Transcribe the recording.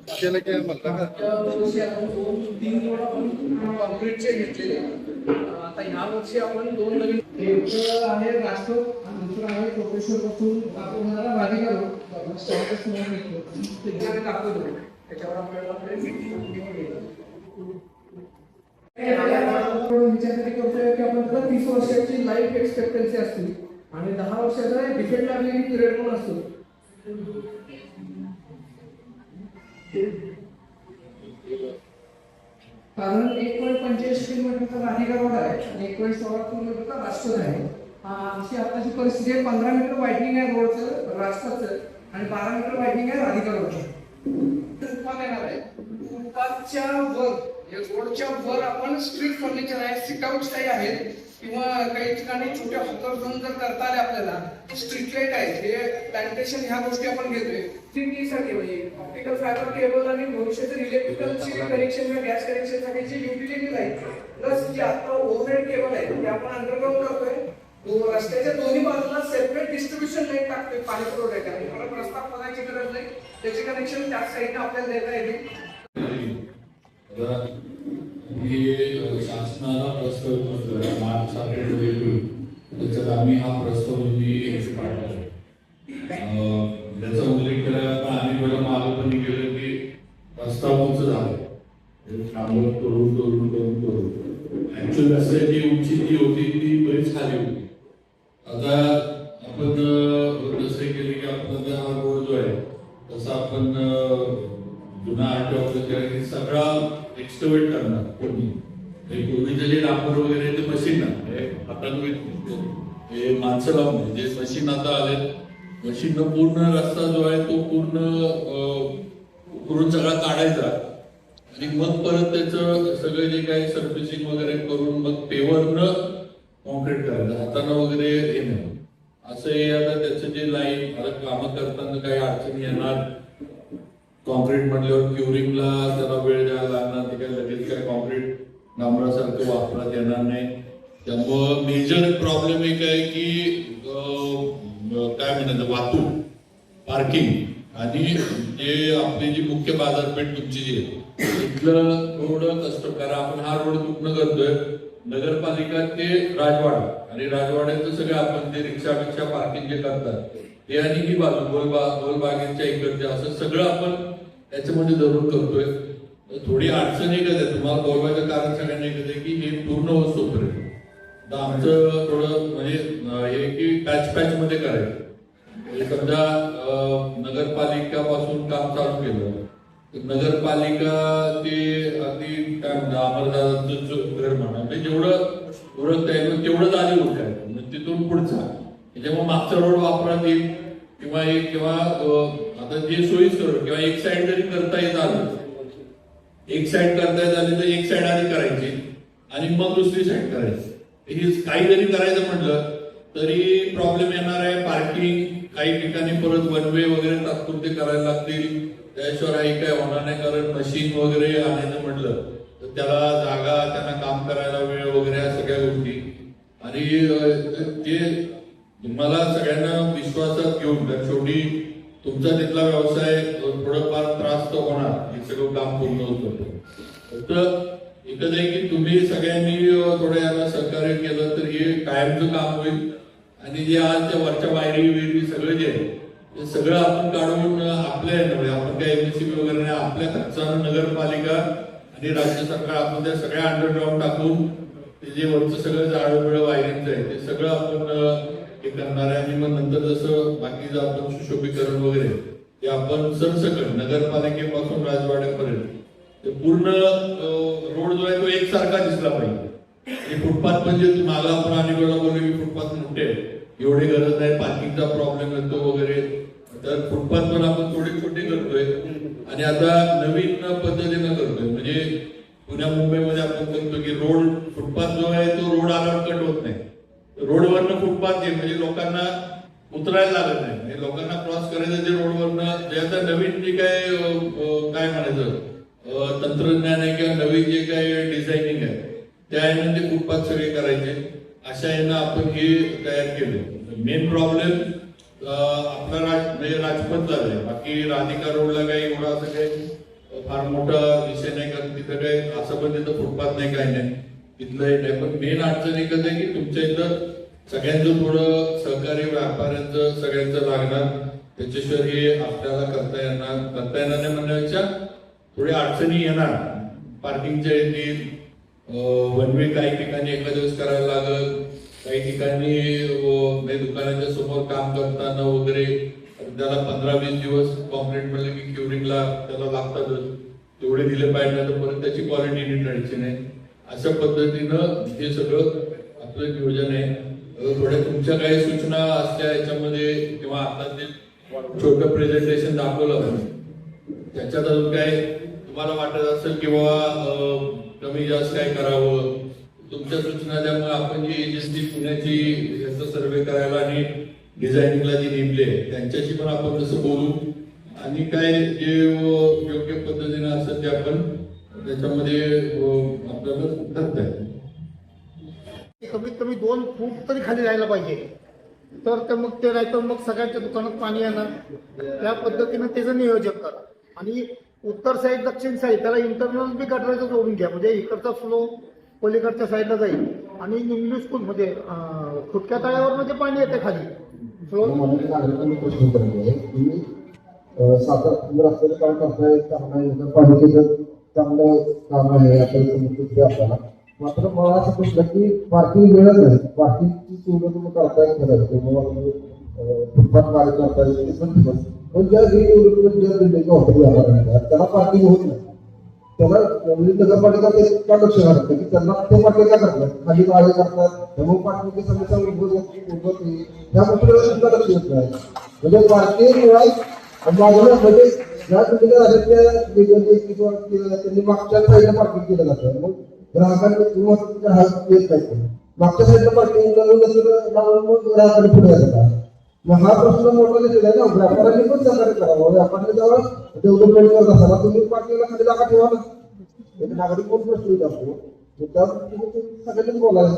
त्याला काय म्हणता का? तीन रोड आपण कॉन्क्रीटचे घेतलेले. आता ह्या वर्षी आपण दोन नवीन, एक आहे राष्ट्र आणि दुसरा आहे प्रोफेशनल पासून आपण राधिका रोड स्टँडर्ड समोर घेतलो त्याच्याकडे दाखवतो. त्याच्यावर आपल्याला विचारसाठी करतोय की आपण 30 वर्षाची लाईफ एक्सपेक्टन्सी असते आणि 10 वर्षाचा डिफेक्ट लागलेली पिरियड पण असतो. कारण 1.85 किलोमीटरचा राधिका रोड आहे आणि 1.16 किलोमीटरचा राष्ट्र आहे. अशी आताची परिस्थिती आहे. 15 मीटर वाईडनिंग आहे रोडचं राष्ट्राचं आणि 12 मीटर वाईडनिंग आहे राधिका रोडचं. फुटपाथ येणार आहे. फुटपाथच्या वर रोडच्या वर आपण स्ट्रीट फर्निचर आहे, सिट आउट्स काही आहेत किंवा काही ठिकाणी छोटे हॉकर झोन जर करता आले आपल्याला, स्ट्रीट लाईट आहे, हे प्लांटेशन ह्या गोष्टी आपण घेतोय. 3T म्हणजे ऑप्टिकल फायबर केबल आणि भविष्याचं इलेक्ट्रिकलची कनेक्शन किंवा गॅस कनेक्शन साठी जी युटिलिटी आहे प्लस जी आता ओव्हरहेड केबल आहे ते आपण अंडरग्राउंड करतोय. रस्त्याच्या दोन्ही बाजूला सेपरेट डिस्ट्रीब्युशन लाईन टाकतोय पाणी पुरवठ्यासाठी. मला प्रस्ताव बघायची गरज नाही, त्याचे कनेक्शन त्याच साईडने आपल्याला देता येते. शासनाला प्रस्ताव मार्च त्याच्यात आम्ही हा प्रस्ताव पाठवला. त्याचा उल्लेख केला पण आम्ही पहिला मागं पण केलं की प्रस्ताव झालं करून ऍक्च्युअली रस्त्याची उंची जी होती ती बरीच खाली होती. आता आपण जसे केले की आपण हा रोड जो आहे तसा आपण जुना आर्ट सगळा एक्स्टोवेट करणार कोणी. पूर्वीचे जे डांबर वगैरे ते मशीन हे माणसं लावून म्हणजे मशीन आता आले. मशीन पूर्ण रस्ता जो आहे तो पूर्ण सगळा काढायचा आणि मग परत त्याचं सगळे जे काही सर्फिसिंग वगैरे करून मग पेवरनं कॉन्क्रीट करायचं, हातानं वगैरे हे नाही. असं हे आता त्याचं जे लाईन आता कामं करताना काही अडचणी येणार. कॉन्क्रीट म्हटल्यावर क्युरिंगला त्याला वेळ द्यायला लागणार, ते काय लगेच काय कॉन्क्रीट डांबरासारखं वापरण्यात येणार नाही. त्यामुळं मेजर प्रॉब्लेम एक आहे की काय म्हणायचं वाहतूक, पार्किंग आणि जे आपली जी मुख्य बाजारपेठ तुमची जी आहे तिथलं थोडं कष्ट करा. आपण हा रोड कुठनं करतोय नगरपालिका ते राजवाडा आणि राजवाड्याचं सगळं आपण ते रिक्षा पार्किंग जे करतात ते आणि ही बाजू गोलबागेच्या इकडचे असं सगळं आपण त्याच्यामध्ये जरूर करतोय. थोडी अडचण एक आहे तुम्हाला गोलबागेचं कारण सगळ्यांना एकच आहे की हे पूर्ण होत तोपर्यंत आमचं थोडं म्हणजे हे की पॅच मध्ये करायचं. म्हणजे समजा नगरपालिकापासून काम चालू केलं तर नगरपालिका ते अगदी काय म्हणतात अमरदादांचं घर म्हणा म्हणजे जेवढं उरकता येईल तेवढंच आधी उरकायचं म्हणजे तिथून पुढचा त्याच्यामुळे मागचा रोड वापरात येईल किंवा आता जे सोयीस्कर किंवा एक साइड जरी करता येत आलं, एक साइड करता येत आली तर एक साइड आधी करायची आणि मग दुसरी साइड करायची. ही काही जरी करायचं म्हटलं तरी प्रॉब्लेम येणार आहे. पार्किंग काही ठिकाणी परत वन वे वगैरे तात्पुरते करायला लागतील, त्याशिवाय काही होणार नाही. कारण मशीन वगैरे आणायचं म्हटलं तर त्याला जागा, त्यांना काम करायला वेळ वगैरे या सगळ्या गोष्टी आणि ते तुम्हाला सगळ्यांना विश्वासात घेऊन शेवटी तुमचा तिथला व्यवसाय थोडंफार त्रास तर होणार, हे सगळं काम पूर्ण होतं. फक्त एकच आहे की तुम्ही सगळ्यांनी थोडं याला सहकार्य केलं तर हे कायमचं काम होईल आणि जे आज त्या वरच्या वायरी सगळं जे आहे ते सगळं आपण काढून आपल्या आपण काय MSCB वगैरे नाही, आपल्या खर्चानं नगरपालिका आणि राज्य सरकार आपण त्या सगळ्या अंडरग्राऊंड टाकून ते जे वरचं सगळं जाळं वायरिंगचं आहे ते सगळं आपण हे करणार आहे. आणि मग नंतर जसं बाकीचं आपण सुशोभीकरण वगैरे ते आपण सरसकट नगरपालिकेपासून राजवाड्यापर्यंत ते पूर्ण रोड जो आहे तो एकसारखा दिसला पाहिजे. फुटपाथ म्हणजे मागला आपण अनेकवेळा बोललो की फुटपाथ मोठे एवढी गरज नाही, पार्किंगचा प्रॉब्लेम येतो वगैरे, तर फुटपाथ पण आपण थोडे छोटे करतोय आणि आता नवीन पद्धतीनं करतोय. म्हणजे पुण्या मुंबईमध्ये आपण करतो की रोड फुटपाथ जो आहे तो रोड अलॉट कट होत नाही, रोडवरनं फुटपाथ आहे म्हणजे लोकांना उतरायला लागत नाही, म्हणजे लोकांना क्रॉस करायचं ते रोडवरनं. जे आता नवीन जे काय म्हणायचं तंत्रज्ञान आहे किंवा नवीन जे काही डिझायनिंग आहे त्या यानं ते फुटपाथ सगळे करायचे. अशा यानं आपण हे तयार केलं. मेन प्रॉब्लेम आपला म्हणजे राजपथ झालाय, बाकी राधिका रोडला काही एवढा असं काही फार मोठा विषय नाही, कारण तिथं काही असं पण तिथं फुटपाथ नाही, काही नाही, तिथलं हे नाही. पण मेन अडचण एकच आहे की तुमच्या इथं सगळ्यांचं थोडं सहकारी व्यापाऱ्यांचं सगळ्यांचं लागणार, त्याच्याशिवाय हे आपल्याला करता येणार नाही म्हणण्यापेक्षा थोडी अडचणी येणार. पार्किंगच्या येतील, वन वे काही ठिकाणी एका दिवस करायला लागल, काही ठिकाणी म्हणजे दुकानाच्या समोर काम करताना वगैरे त्याला 15-20 दिवस कॉन्क्रीट म्हणलं की क्युरिंगला त्याला लागतातच, तेवढे दिले पाहिजे, तर परत त्याची क्वालिटी नीट राहायची नाही. अशा पद्धतीनं हे सगळं आपलं नियोजन आहे. थोड्या तुमच्या काही सूचना असल्या याच्यामध्ये किंवा आता जे छोटं प्रेझेंटेशन दाखवलं त्याच्यात अजून काय तुम्हाला वाटत असेल किंवा कमी जास्त काय करावं, तुमच्या सूचना त्यामुळे आपण जी एजन्सी पुण्याची याचा सर्वे करायला आणि डिझायनिंगला जी नेमली आहे त्यांच्याशी पण आपण जसं बोलू आणि काय जे योग्य पद्धतीने असेल ते आपण त्याच्यामध्ये आपल्याला करता येईल. कमीत कमी 2 फूट तरी खाली राहायला पाहिजे, तर ते मग ते नाही तर मग सगळ्यांच्या दुकानात पाणी येणार. त्या पद्धतीनं त्याचं नियोजन करा. आणि उत्तर साईड दक्षिण साईड त्याला इंटरनल बी गटराचं जोडून घ्या, म्हणजे इकडचा फ्लो पलीकडच्या साईडला जाईल. आणि इंग्लिश स्कूल म्हणजे फुटक्या तळ्यावर म्हणजे पाणी येते खाली फ्लो. नागरिकांनी प्रश्न करतो की सातारा रस्त्याचं काम करताय, चांगलं पालिकेचं चांगलं काम आहे आपल्याला आपल्याला. मात्र मला असं प्रश्न की पार्किंग मिळत नाही, पार्किंगची सुविधा तुम्ही करताय खरं फुटपाथ गाडी करताय, पण ज्या बिल्डिंग हॉटेल व्यापार त्याला पार्किंग होत नाही, त्याला नगरपालिका ते का लक्ष घालत की त्यांना ते पार्किंग काय करतात, खाली गाडी करतात, त्यामुळे पार्किंगची समस्या उद्भवत नाही, त्यामुळे सुद्धा लक्ष येत नाही. म्हणजे पार्किंग म्हणजे ज्या बिल्डिंग त्यांनी मागच्या साईडला पार्किंग केलं जातं, मग ग्राहकांनी येत नाही, मागच्या साईडला पार्किंग लावून मग ग्राहकांनी पुढे येतात. मग हा प्रश्न मोठा दिलेला आहे ना, व्यापाऱ्यांनी पण सहकार्य करावं. व्यापाऱ्यांनी जेव्हा डेव्हलपमेंट करत असताना तुम्ही पार्किंगला खाली जागा ठेवा ना, एक नागरिक पण प्रश्न येत असतो, त्या सगळ्यांनी बोलायला